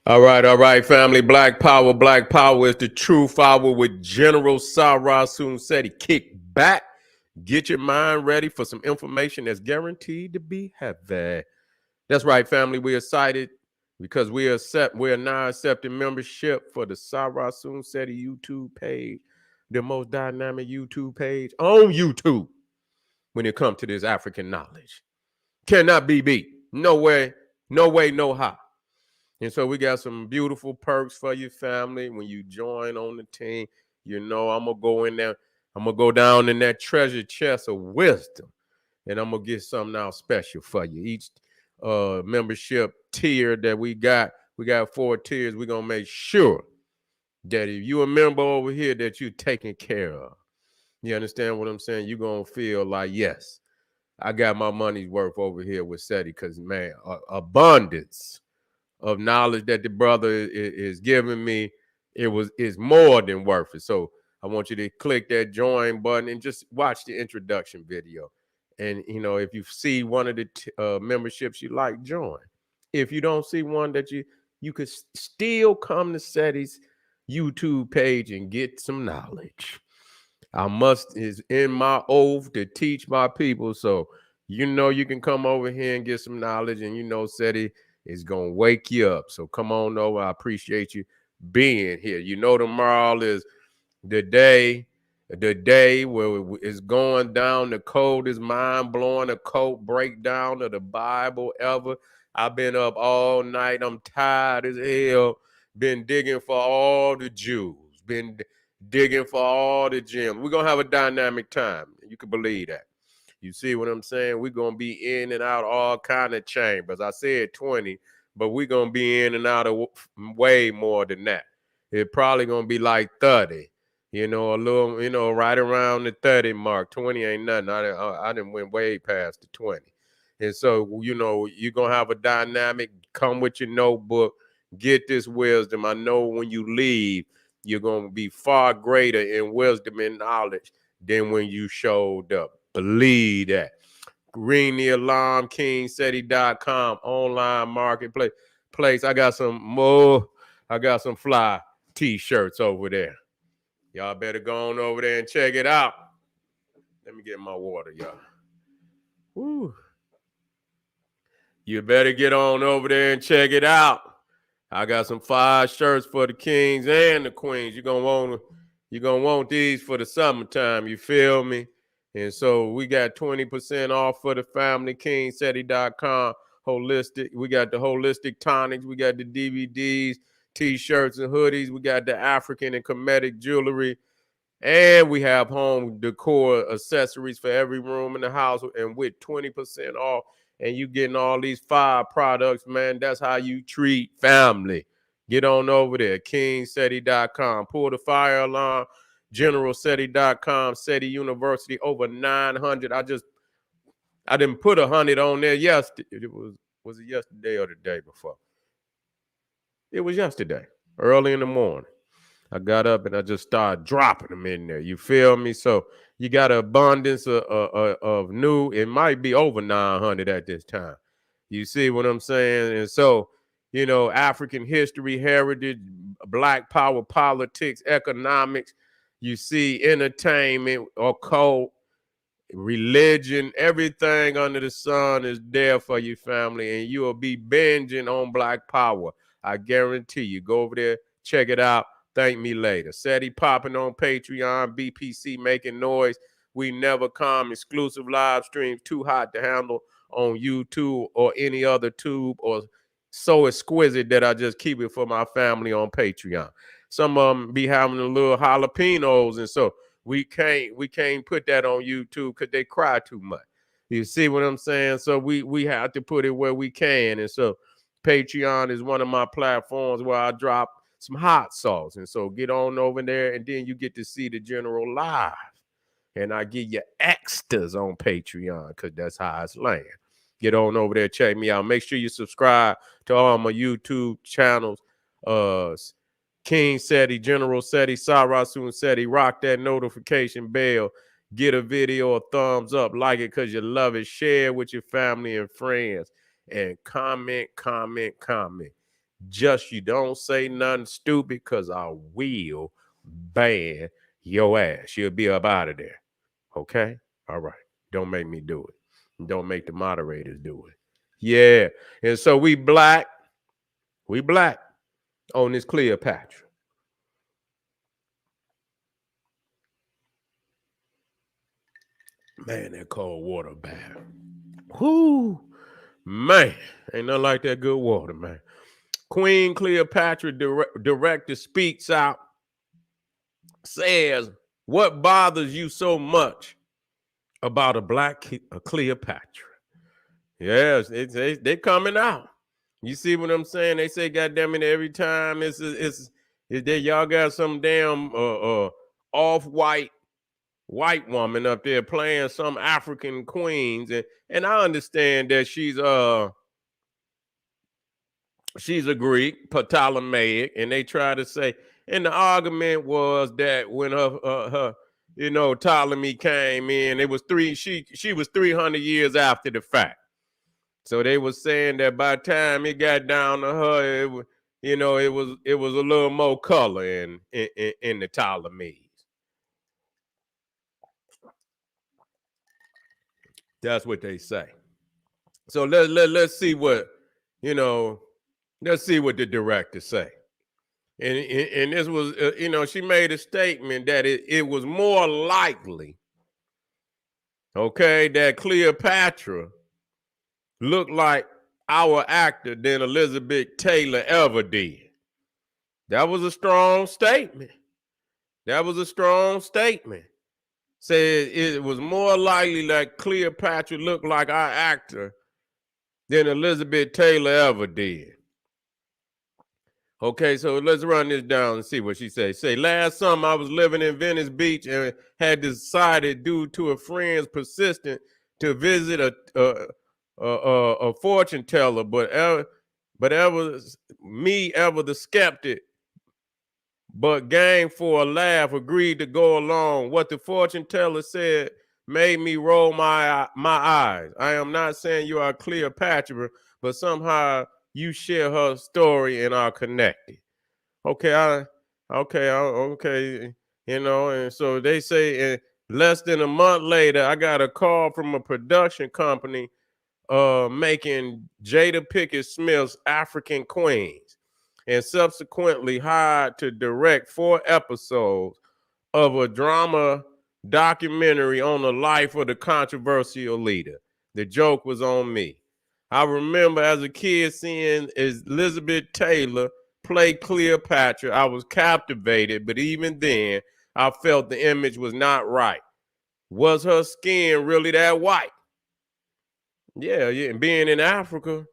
All right, family. Black Power is the truth hour with General Sarah Soon said he kick back. Get your mind ready for some information that's guaranteed to be heavy. That's right, family. We're excited because we're now accepting membership for the Sarah Soon said YouTube page, the most dynamic YouTube page on YouTube when it comes to this African knowledge. Cannot be beat. No way, no way, no how. And so we got some beautiful perks for your family when you join on the team. You know, I'm gonna go in there, I'm gonna go down in that treasure chest of wisdom, and I'm gonna get something out special for you. Each membership tier that we got 4 tiers. We're gonna make sure that if you a member over here that you're taken care of. You understand what I'm saying? You're gonna feel like, yes, I got my money's worth over here with SETI, because man, abundance of knowledge that the brother is giving me, is more than worth it. So I want you to click that join button and just watch the introduction video. And you know, if you see one of the memberships you like, join. If you don't see one that you could still come to SETI's YouTube page and get some knowledge. I must is in my oath to teach my people. So you know you can come over here and get some knowledge, and you know SETI is gonna wake you up. So come on over. I appreciate you being here. You know tomorrow is the day where it's going down the coldest, mind-blowing occult breakdown of the Bible ever. I've been up all night. I'm tired as hell. Been digging for all the Jews. Been digging for all the gems. We're gonna have a dynamic time. You can believe that. You see what I'm saying? We're gonna be in and out all kind of chambers. I said 20, but we're gonna be in and out of way more than that. It probably gonna be like 30. You know, a little, you know, right around the 30 mark. 20 ain't nothing. I didn't went way past the 20. And so, you know, you're gonna have a dynamic. Come with your notebook, get this wisdom. I know when you leave, you're gonna be far greater in wisdom and knowledge than when you showed up. Believe that. Ring the alarm, kingseti.com, online marketplace. I got some more. I got some fly t-shirts over there. Y'all better go on over there and check it out. Let me get my water, y'all. Woo. You better get on over there and check it out. I got some fire shirts for the kings and the queens. You're gonna want these for the summertime. You feel me? And so we got 20% off for the family. Kingseti.com. Holistic. We got the holistic tonics. We got the DVDs, t-shirts, and hoodies. We got the African and Kemetic jewelry. And we have home decor accessories for every room in the house, and with 20% off. And you getting all these 5 products, man. That's how you treat family. Get on over there, kingseti.com. Pull the fire alarm, generalseti.com, SETI University, over 900. I didn't put 100 on there yesterday. Was it yesterday or the day before? It was yesterday, early in the morning. I got up and I just started dropping them in there. You feel me? So you got an abundance of new. It might be over 900 at this time. You see what I'm saying? And so, you know, African history, heritage, Black power, politics, economics. You see entertainment, occult, religion, everything under the sun is there for your family, and you will be binging on Black power. I guarantee you. Go over there, check it out. Thank me later. SETI popping on Patreon, BPC making noise. We never come. Exclusive live streams too hot to handle on YouTube or any other tube, or so exquisite that I just keep it for my family on Patreon. Some of them be having a little jalapenos, and so we can't put that on YouTube because they cry too much. You see what I'm saying? So we have to put it where we can. And so Patreon is one of my platforms where I drop some hot sauce. And so get on over there, and then you get to see the general live. And I give you extras on Patreon because that's how it's land. Get on over there, check me out. Make sure you subscribe to all my YouTube channels. King SETI, General SETI, Sarasun SETI. Rock that notification bell. Get a video a thumbs up. Like it because you love it. Share with your family and friends. And comment, comment, comment. Just you don't say nothing stupid, because I will ban your ass. She'll be up out of there. Okay? All right. Don't make me do it. Don't make the moderators do it. Yeah. And so we black on this Cleopatra. Man, that cold water bath. Whoo. Man, ain't nothing like that good water, man. Queen Cleopatra director speaks out, says, "What bothers you so much about a black Cleopatra?" Yes, they coming out. You see what I'm saying? They say, "Goddamn it!" Every time it's that y'all got some damn white woman up there playing some African queens, and I understand that she's a Greek, Ptolemaic, and they try to say, and the argument was that when her Ptolemy came in, it was she was 300 years after the fact. So they were saying that by the time it got down to her, it was a little more color in the Ptolemies. That's what they say. So let's see what let's see what the director say. And this was, she made a statement that it was more likely, okay, that Cleopatra looked like our actor than Elizabeth Taylor ever did. That was a strong statement. Said it was more likely that Cleopatra looked like our actor than Elizabeth Taylor ever did. Okay, so let's run this down and see what she says. Say, last summer I was living in Venice Beach and had decided, due to a friend's persistence, to visit a fortune teller, but ever the skeptic, but game for a laugh, agreed to go along. What the fortune teller said made me roll my eyes. I am not saying you are Cleopatra, but somehow you share her story and are connected. Okay, okay. And so they say, less than a month later, I got a call from a production company making Jada Pinkett Smith's African Queens, and subsequently hired to direct 4 episodes of a drama documentary on the life of the controversial leader. The joke was on me. I remember as a kid seeing Elizabeth Taylor play Cleopatra. I was captivated, but even then, I felt the image was not right. Was her skin really that white? Yeah. And being in Africa,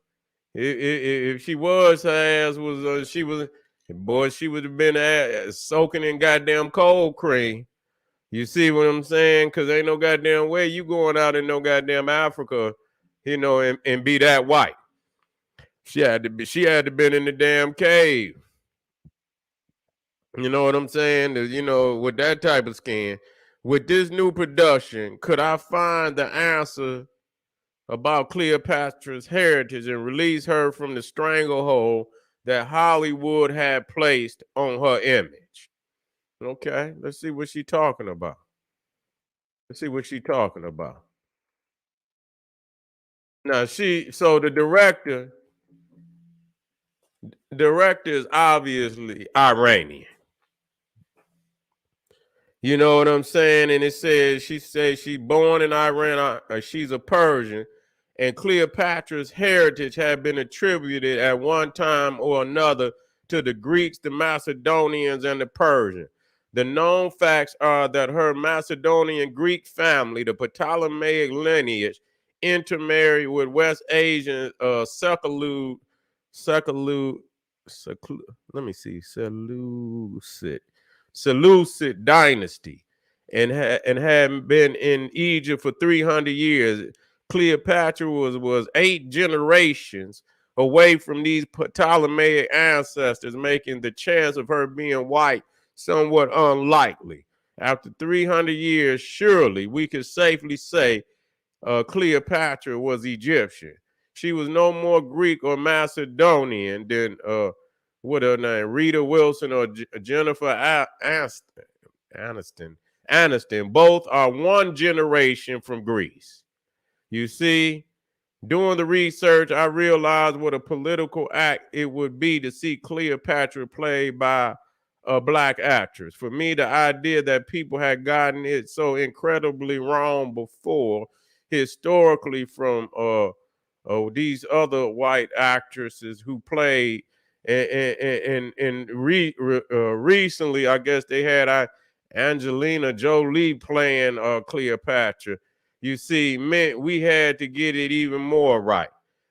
if she was, her ass was, she was, boy, she would have been soaking in goddamn cold cream. You see what I'm saying? Because ain't no goddamn way you going out in no goddamn Africa, and be that white. She had to been in the damn cave. You know what I'm saying? With that type of skin. With this new production, could I find the answer about Cleopatra's heritage and release her from the stranglehold that Hollywood had placed on her image? Okay, let's see what she's talking about. Now so the director is obviously Iranian. You know what I'm saying? And she says she's born in Iran. She's a Persian, and Cleopatra's heritage had been attributed at one time or another to the Greeks, the Macedonians, and the Persians. The known facts are that her Macedonian Greek family, the Ptolemaic lineage, intermarried with West Asian Seleucid, let me see, Seleucid dynasty, and had been in Egypt for 300 years. Cleopatra was 8 generations away from these Ptolemaic ancestors, making the chance of her being white somewhat unlikely. After 300 years, surely we could safely say Cleopatra was Egyptian. She was no more Greek or Macedonian than what her name, Rita Wilson or Jennifer Aniston. Aniston, both are one generation from Greece. You see, doing the research, I realized what a political act it would be to see Cleopatra played by a black actress. For me, the idea that people had gotten it so incredibly wrong before, historically, from these other white actresses who played, recently, I guess they had Angelina Jolie playing Cleopatra. You see, meant we had to get it even more right.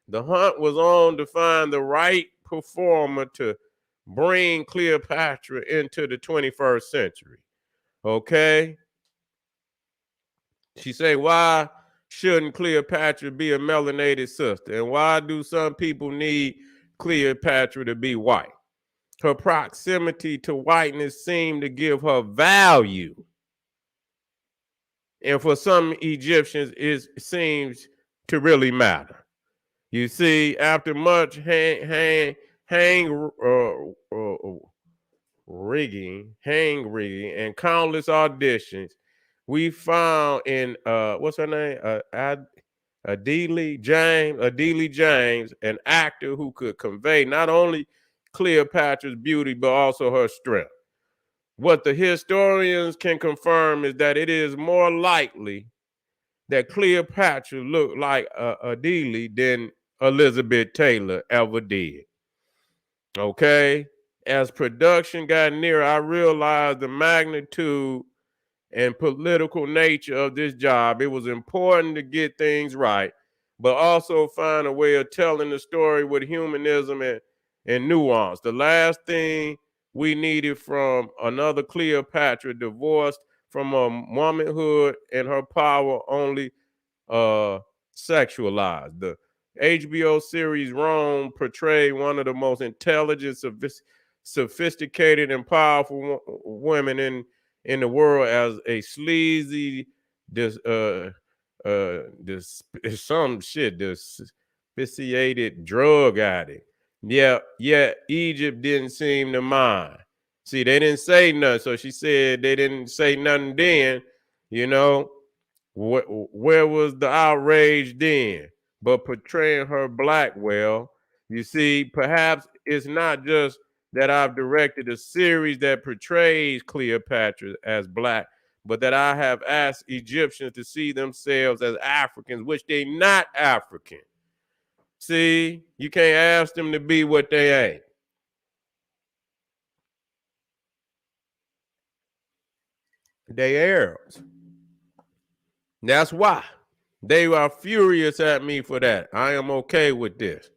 The hunt was on to find the right performer to bring Cleopatra into the 21st century. Okay? She said, why shouldn't Cleopatra be a melanated sister? And why do some people need Cleopatra to be white? Her proximity to whiteness seemed to give her value. And for some Egyptians, it seems to really matter. You see, after much hang rigging, and countless auditions, we found in what's her name, Adele James, an actor who could convey not only Cleopatra's beauty but also her strength. What the historians can confirm is that it is more likely that Cleopatra looked like Adele than Elizabeth Taylor ever did. Okay? As production got nearer, I realized the magnitude and political nature of this job. It was important to get things right, but also find a way of telling the story with humanism and nuance. The last thing we needed from another Cleopatra divorced from her womanhood and her power only sexualized. The HBO series Rome portrayed one of the most intelligent, sophisticated, and powerful women in the world as a sleazy, despiciated drug addict. Yeah, Egypt didn't seem to mind. See, they didn't say nothing. So she said they didn't say nothing then, you know. Where was the outrage then? But portraying her black well, you see, perhaps it's not just that I've directed a series that portrays Cleopatra as black, but that I have asked Egyptians to see themselves as Africans, which they're not African. See, you can't ask them to be what they ain't. They Arabs. That's why. They are furious at me for that. I am okay with this.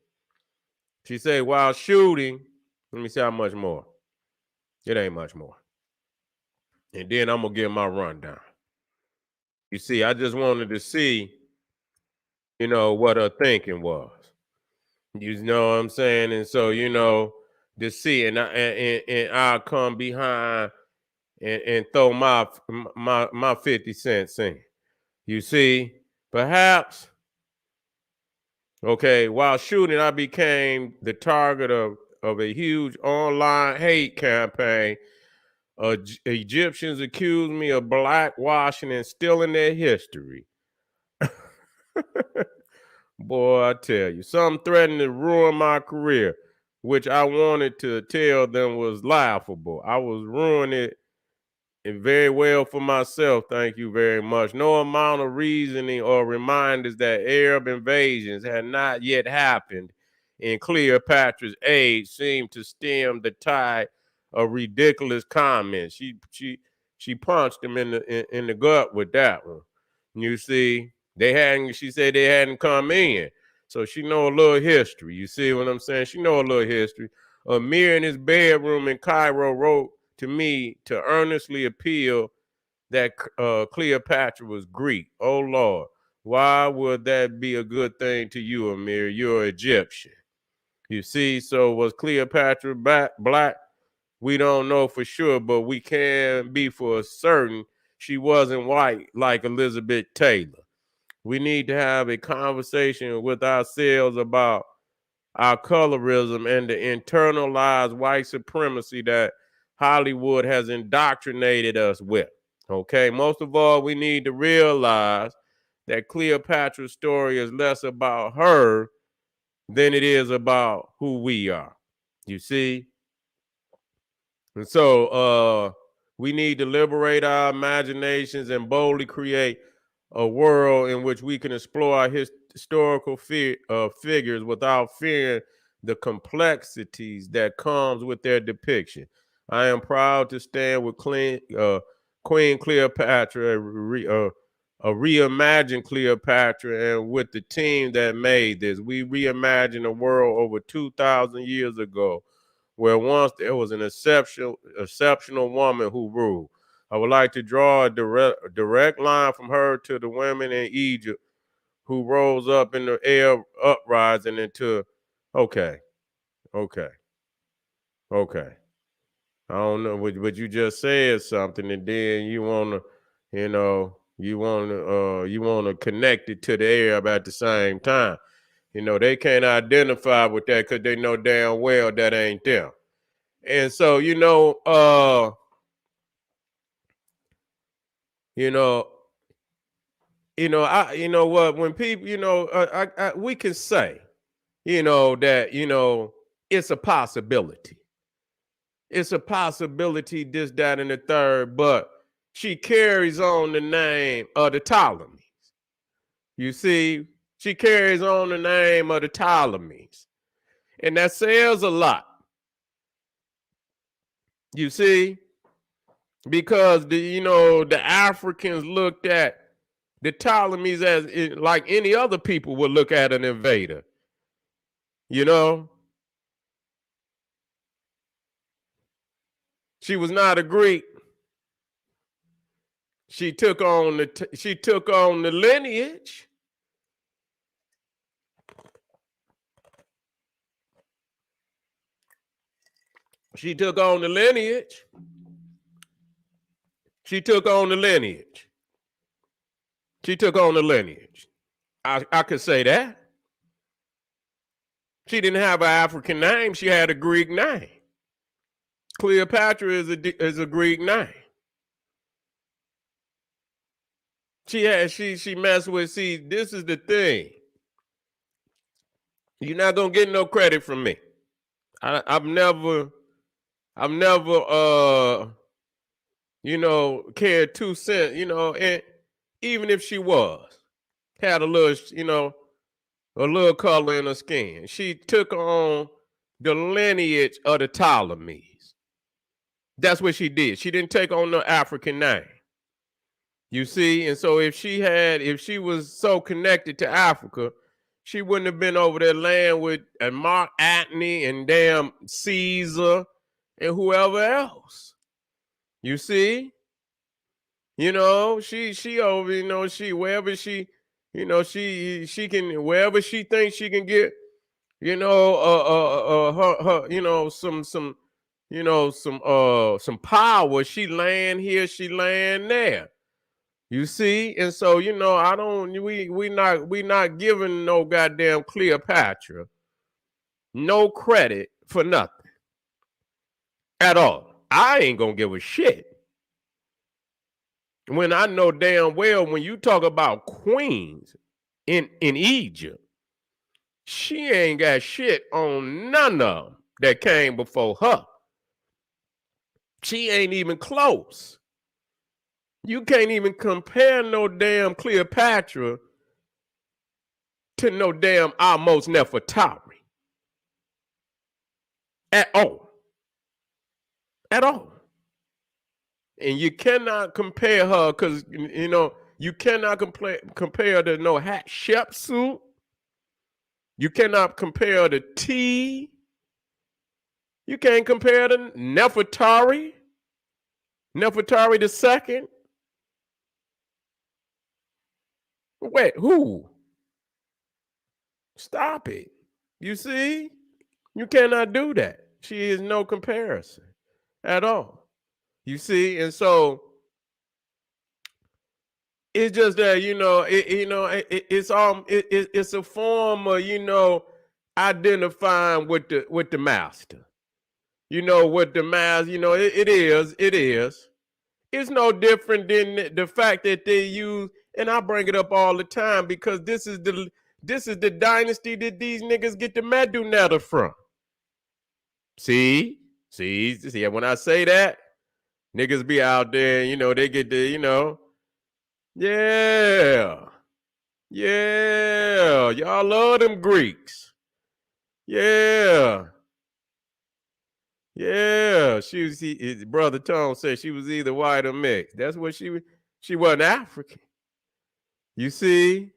She said, while shooting, let me see how much more. It ain't much more. And then I'm going to give my rundown. You see, I just wanted to see, what her thinking was. You know what I'm saying? And so, to see, and I'll come behind and throw my 50 cents in. You see, perhaps, okay, while shooting, I became the target of a huge online hate campaign. Egyptians accused me of blackwashing and stealing their history. Boy, I tell you, some threatened to ruin my career, which I wanted to tell them was laughable. I was ruining it very well for myself, thank you very much. No amount of reasoning or reminders that Arab invasions had not yet happened in Cleopatra's age seemed to stem the tide of ridiculous comments. She punched him in the gut with that one. You see, she said they hadn't come in. So she know a little history. You see what I'm saying? She know a little history. Amir in his bedroom in Cairo wrote to me to earnestly appeal that Cleopatra was Greek. Oh Lord, why would that be a good thing to you, Amir? You're Egyptian. You see, so was Cleopatra black? We don't know for sure, but we can be for certain she wasn't white like Elizabeth Taylor. We need to have a conversation with ourselves about our colorism and the internalized white supremacy that Hollywood has indoctrinated us with. Okay, most of all, we need to realize that Cleopatra's story is less about her than it is about who we are. You see? And so we need to liberate our imaginations and boldly create a world in which we can explore our historical figures without fearing the complexities that comes with their depiction. I am proud to stand with Queen Cleopatra, a reimagined Cleopatra, and with the team that made this. We reimagined a world over 2,000 years ago where once there was an exceptional woman who ruled. I would like to draw a direct line from her to the women in Egypt who rose up in the air uprising into, okay, okay, okay. I don't know, but you just said something, and then you wanna, you wanna connect it to the Arab at the same time. They can't identify with that because they know damn well that ain't them. And so, you know, you know what, when people, we can say, that, it's a possibility. It's a possibility, this, that, and the third, but she carries on the name of the Ptolemies. You see, she carries on the name of the Ptolemies. And that says a lot. You see, because the Africans looked at the Ptolemies as like any other people would look at an invader. She was not a Greek. She took on the lineage. She took on the lineage. She took on the lineage. She took on the lineage. I could say that. She didn't have an African name. She had a Greek name. Cleopatra is a Greek name. She messed with. See, this is the thing. You're not gonna get no credit from me. I've never cared 2 cents, and even if she had a little color in her skin, she took on the lineage of the Ptolemies. That's what she did. She didn't take on the African name. You see, and so if she was so connected to Africa, she wouldn't have been over that land with Mark Antony and damn Caesar and whoever else. You see, she over, she wherever she, she can wherever she thinks she can get, some power. She land here, she land there. You see, and so I don't. We not giving no goddamn Cleopatra no credit for nothing at all. I ain't gonna give a shit when I know damn well when you talk about queens in Egypt, she ain't got shit on none of them that came before her. She ain't even close. You can't even compare no damn Cleopatra to no damn Amos Nefertari. At all. At all. And you cannot compare her because, you cannot compare to no Hatshepsut. You cannot compare the T. You can't compare to Nefertari. Nefertari the second. Wait, who? Stop it. You see? You cannot do that. She is no comparison at all. You see? And so it's just that, it's a form of, identifying with the master. You know what the master, it is. It's no different than the fact that they use, and I bring it up all the time because this is the dynasty that these niggas get the Medu Netta from. See, when I say that, niggas be out there, they get the, yeah, y'all love them Greeks. Yeah. Brother Tone said she was either white or mixed. That's what she wasn't African. You see?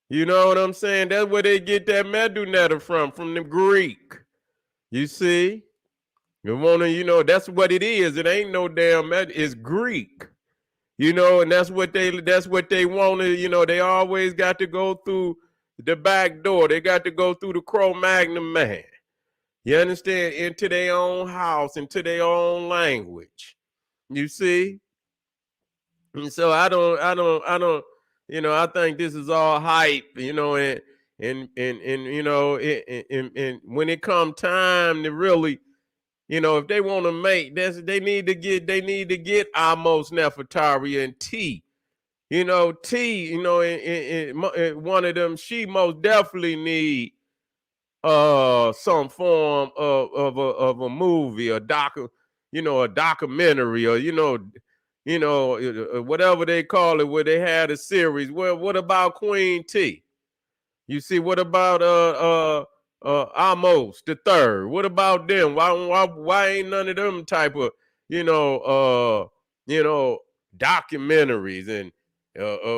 You know what I'm saying? That's where they get that Medu Netta from the Greek. You see? You wanna, that's what it is. It ain't no damn Medu, it's Greek. And that's what they want to, they always got to go through the back door. They got to go through the Cro-Magnon man. You understand? Into their own house, into their own language. You see? And so I don't, I think this is all hype, and when it come time to really, if they want to make this, they need to get Amos Nefertari and T. T, and one of them, she most definitely need some form of a movie, a documentary, or whatever they call it, where they had a series. Well, what about Queen T? You see, what about Amos the Third? What about them? Why ain't none of them type of documentaries and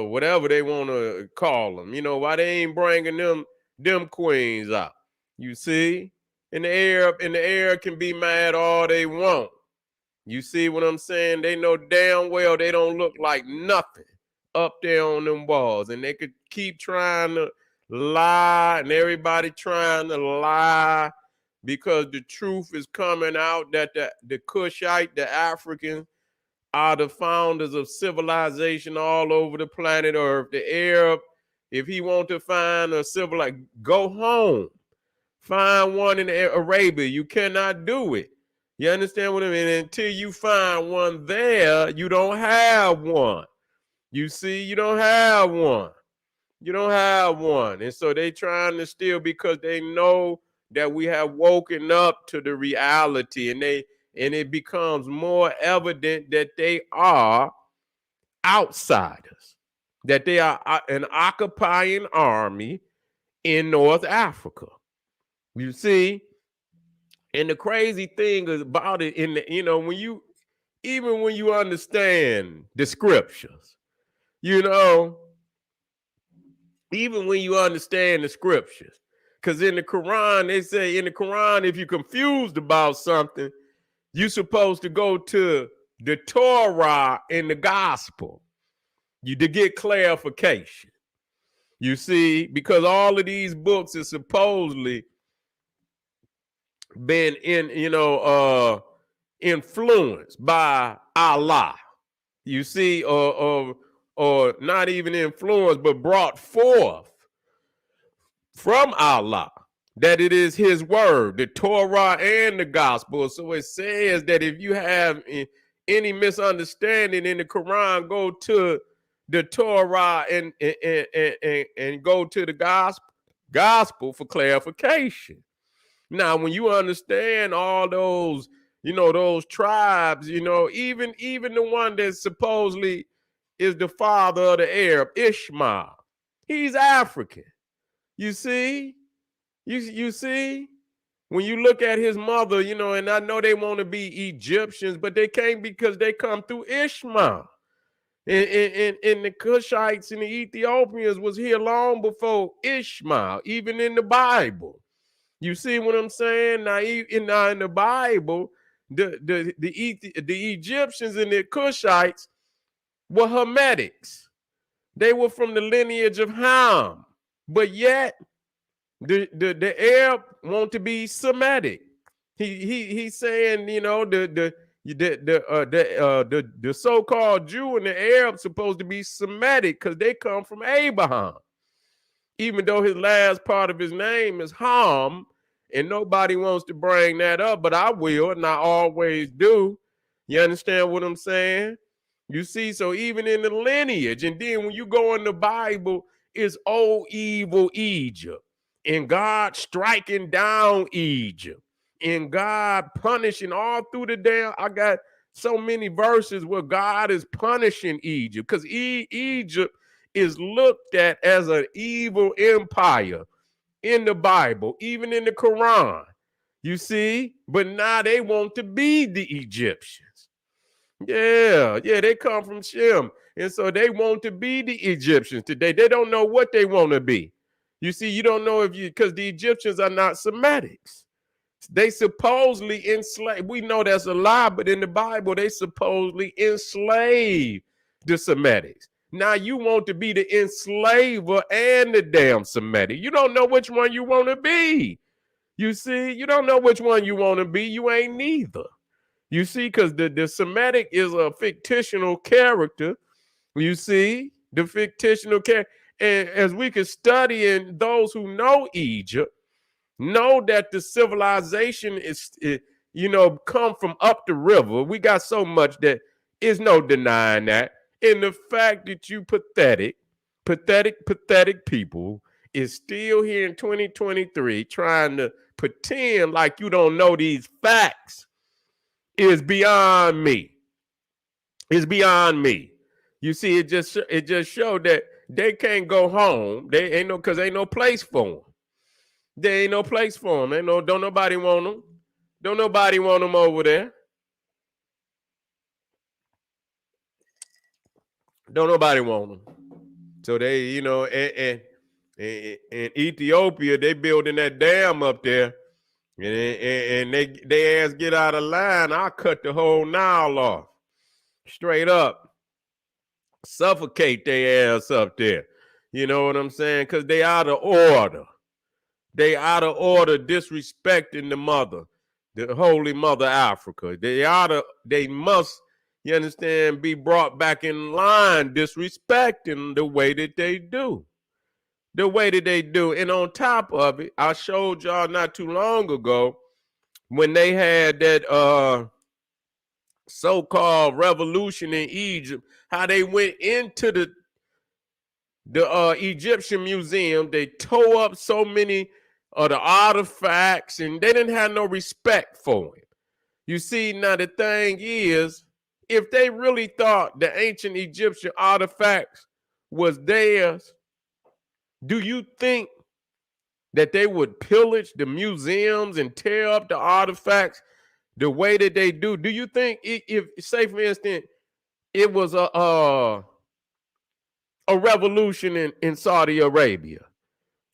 whatever they want to call them? Why they ain't bringing them queens out? You see, and the Arab can be mad all they want. You see what I'm saying? They know damn well they don't look like nothing up there on them walls, and they could keep trying to lie, and everybody trying to lie because the truth is coming out that the Kushite, the Africans, are the founders of civilization all over the planet Earth. The Arab, if he want to find a civilization, go home. Find one in Arabia. You cannot do it. You understand what I mean? Until you find one there, you don't have one. You see, you don't have one. You don't have one. And so they trying to steal because they know that we have woken up to the reality, and it becomes more evident that they are outsiders, that they are an occupying army in North Africa. You see, and the crazy thing about it, when you understand the scriptures, even when you understand the scriptures, because in the Quran, they say if you're confused about something, you're supposed to go to the Torah and the gospel to get clarification. You see, because all of these books are supposedly been influenced by Allah. You see, or not even influenced, but brought forth from Allah, that it is his word, the Torah and the gospel. So it says that if you have any misunderstanding in the Quran, go to the Torah and go to the gospel for clarification. Now, when you understand all those, those tribes, even the one that supposedly is the father of the Arab, Ishmael, he's African. You see, you see, when you look at his mother, and I know they want to be Egyptians, but they can't because they come through Ishmael. And the Cushites and the Ethiopians was here long before Ishmael, even in the Bible. You see what I'm saying? Now, in the Bible, the Egyptians and the Cushites were Hermetics. They were from the lineage of Ham, but yet the Arab want to be Semitic. He's saying, the so-called Jew and the Arab supposed to be Semitic because they come from Abraham. even though his last part of his name is Ham, and nobody wants to bring that up, but I will, and I always do. You understand what I'm saying? You see, so even in the lineage, and then when you go in the Bible, it's old evil Egypt, and God striking down Egypt, and God punishing all through the damn. I got so many verses where God is punishing Egypt because Egypt is looked at as an evil empire in the Bible, even in the Quran. You see, but now they want to be the Egyptians. Yeah, they come from Shem. And so they want to be the Egyptians today. They don't know what they want to be. You see, you don't know because the Egyptians are not Semitics. They supposedly enslaved. We know that's a lie, but in the Bible, they supposedly enslaved the Semitics. Now you want to be the enslaver and the damn Semitic. You don't know which one you want to be. You see, you don't know which one you want to be. You ain't neither. You see, because the Semitic is a fictional character. You see, the fictional character. And as we can study, and those who know Egypt, know that the civilization is, come from up the river. We got so much that is no denying that. And the fact that you pathetic people is still here in 2023 trying to pretend like you don't know these facts is beyond me. It's beyond me. You see, it just showed that they can't go home. They ain't because ain't no place for them. There ain't no place for them. Don't nobody want them. Don't nobody want them over there. Don't nobody want them. So they, in Ethiopia, they building that dam up there, and they ass get out of line. I'll cut the whole Nile off, straight up, suffocate their ass up there. You know what I'm saying? Because they out of order. They out of order, disrespecting the mother, the Holy Mother Africa. They must, you understand, be brought back in line, disrespecting the way that they do. The way that they do. And on top of it, I showed y'all not too long ago when they had that so-called revolution in Egypt, how they went into the Egyptian museum. They tore up so many of the artifacts, and they didn't have no respect for him. You see, now the thing is, if they really thought the ancient Egyptian artifacts was theirs, do you think that they would pillage the museums and tear up the artifacts the way that they do? Do you think if say for instance, it was a revolution in Saudi Arabia,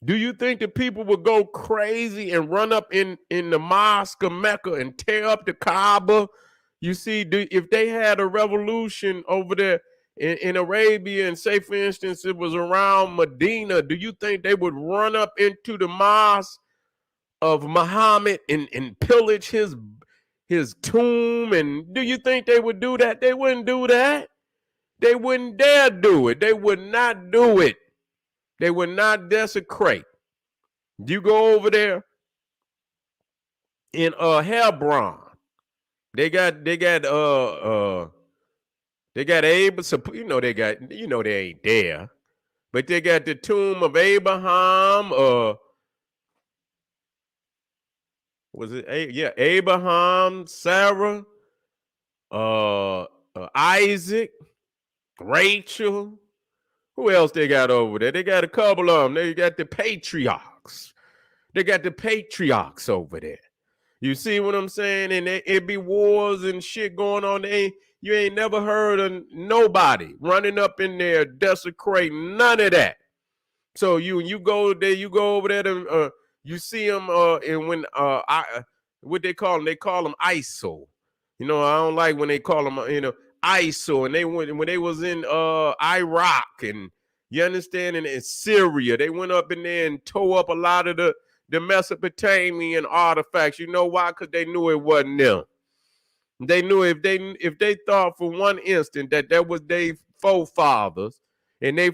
do you think the people would go crazy and run up in the mosque of Mecca and tear up the Kaaba? You see, if they had a revolution over there in Arabia, and say, for instance, it was around Medina, do you think they would run up into the mosque of Muhammad and pillage his tomb? And do you think they would do that? They wouldn't do that. They wouldn't dare do it. They would not do it. They would not desecrate. You go over there in Hebron. They got Abraham. They ain't there, but they got the tomb of Abraham. Was it Abraham, Sarah, Isaac, Rachel? Who else they got over there? They got a couple of them. They got the patriarchs. They got the patriarchs over there. You see what I'm saying? And it be wars and shit going on. You ain't never heard of nobody running up in there desecrating none of that. So you go there, you go over there to you see them and when what they call them? They call them ISIL. I don't like when they call them ISIL. And when they was in Iraq, and you understand, and in Syria, they went up in there and tore up a lot of the Mesopotamian artifacts. You know why? Because they knew it wasn't them. They knew if they thought for one instant that was their forefathers and they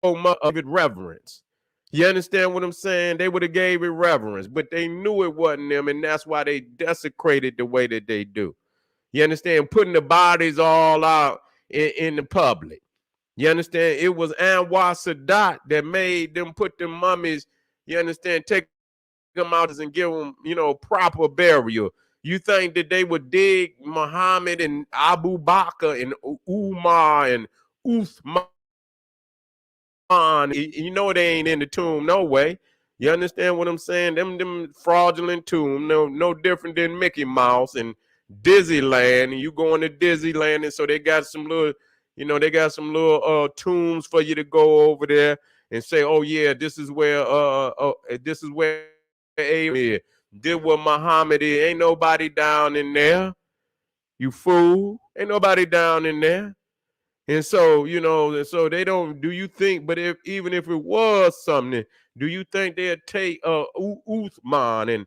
of it reverence. You understand what I'm saying? They would have gave it reverence, but they knew it wasn't them, and that's why they desecrated the way that they do. You understand? Putting the bodies all out in the public. You understand? It was Anwar Sadat that made them put the mummies, you understand, take them out and give them, proper burial. You think that they would dig Muhammad and Abu Bakr and Umar and Uthman? They ain't in the tomb no way. You understand what I'm saying? Them fraudulent tomb, no different than Mickey Mouse and Disneyland. And you going to Disneyland, and so they got some little, tombs for you to go over there and say, oh yeah, this is where Abraham is. Did what Muhammad is. Ain't nobody down in there. You fool. Ain't nobody down in there. And so, so they don't, do you think, but even if it was something, do you think they'd take Uthman and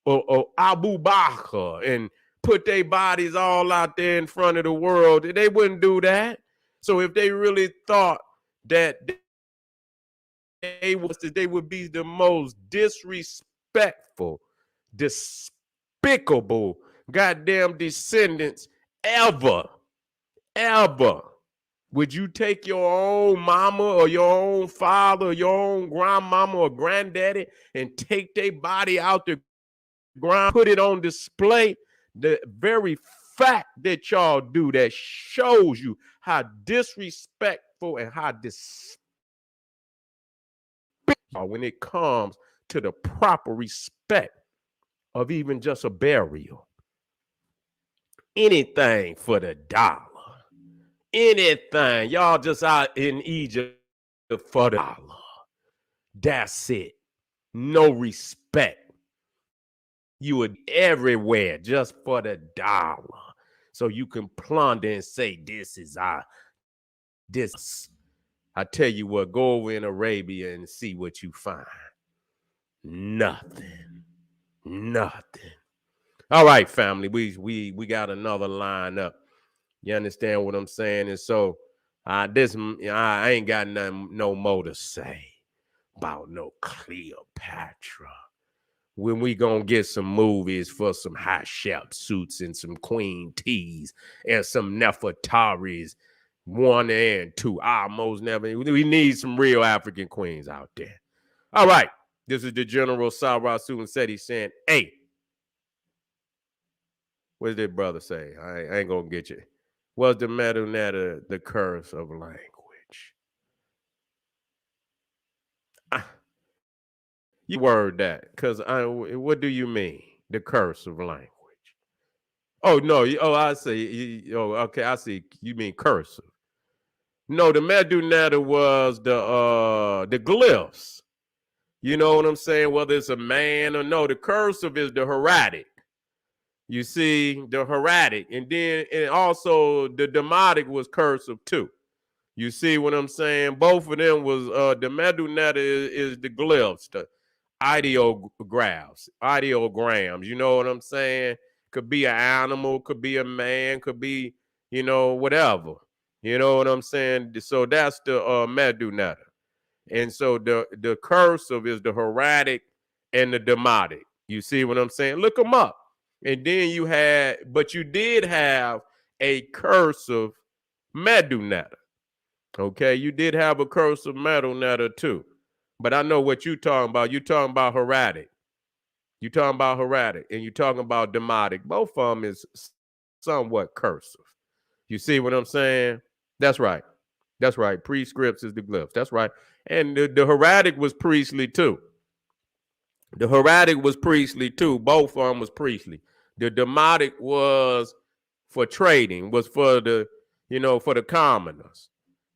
or Abu Bakr and put their bodies all out there in front of the world? They wouldn't do that. So if they really thought that they would be the most disrespectful, despicable goddamn descendants ever. Would you take your own mama or your own father or your own grandmama or granddaddy and take their body out the ground, put it on display? The very fact that y'all do that shows you how disrespectful and how despicable when it comes to the proper respect of even just a burial. Anything for the dollar. Anything. Y'all just out in Egypt for the dollar. That's it. No respect. You would everywhere just for the dollar. So you can plunder and say, this. I tell you what, go over in Arabia and see what you find. Nothing. All right, family. We got another line up. You understand what I'm saying? And so I ain't got no more to say about no Cleopatra. When we gonna get some movies for some Hatshep suits and some Queen Tees and some Nefertaris 1 and 2. Almost never. We need some real African queens out there. All right. This is the General Sarasu and said he's saying, hey, what did that brother say? I ain't gonna get you. Was the Medunetta the curse of language? You word that, because what do you mean? The curse of language? Oh, no. I see. Okay. I see. You mean cursive. No, the Medunetta was the glyphs. You know what I'm saying? Whether it's a man or no, the cursive is the hieratic. You see, the hieratic, and also the demotic was cursive too. You see what I'm saying? Both of them was the Medunetta is the glyphs, the ideograms. You know what I'm saying? Could be an animal, could be a man, could be whatever. You know what I'm saying? So that's the Medunetta, and so the cursive is the hieratic and the demotic. You see what I'm saying? Look them up. And then you did have a cursive Medunetta. Okay, you did have a cursive Medunetta too. But I know what you're talking about. You're talking about hieratic. You're talking about hieratic, and you're talking about demotic. Both of them is somewhat cursive. You see what I'm saying? That's right. That's right. Prescripts is the glyphs. That's right. And the hieratic was priestly too. The hieratic was priestly too. Both of them was priestly. The demotic was for trading, was for the, for the commoners.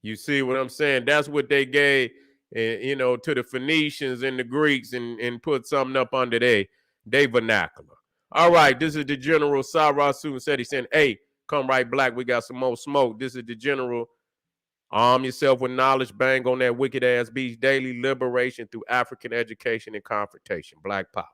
You see what I'm saying? That's what they gave, to the Phoenicians and the Greeks and put something up under they vernacular. All right, this is the General Sarasu said, he said, hey, come right black. We got some more smoke. This is the General. Arm yourself with knowledge. Bang on that wicked ass beach. Daily liberation through African education and confrontation. Black Pop.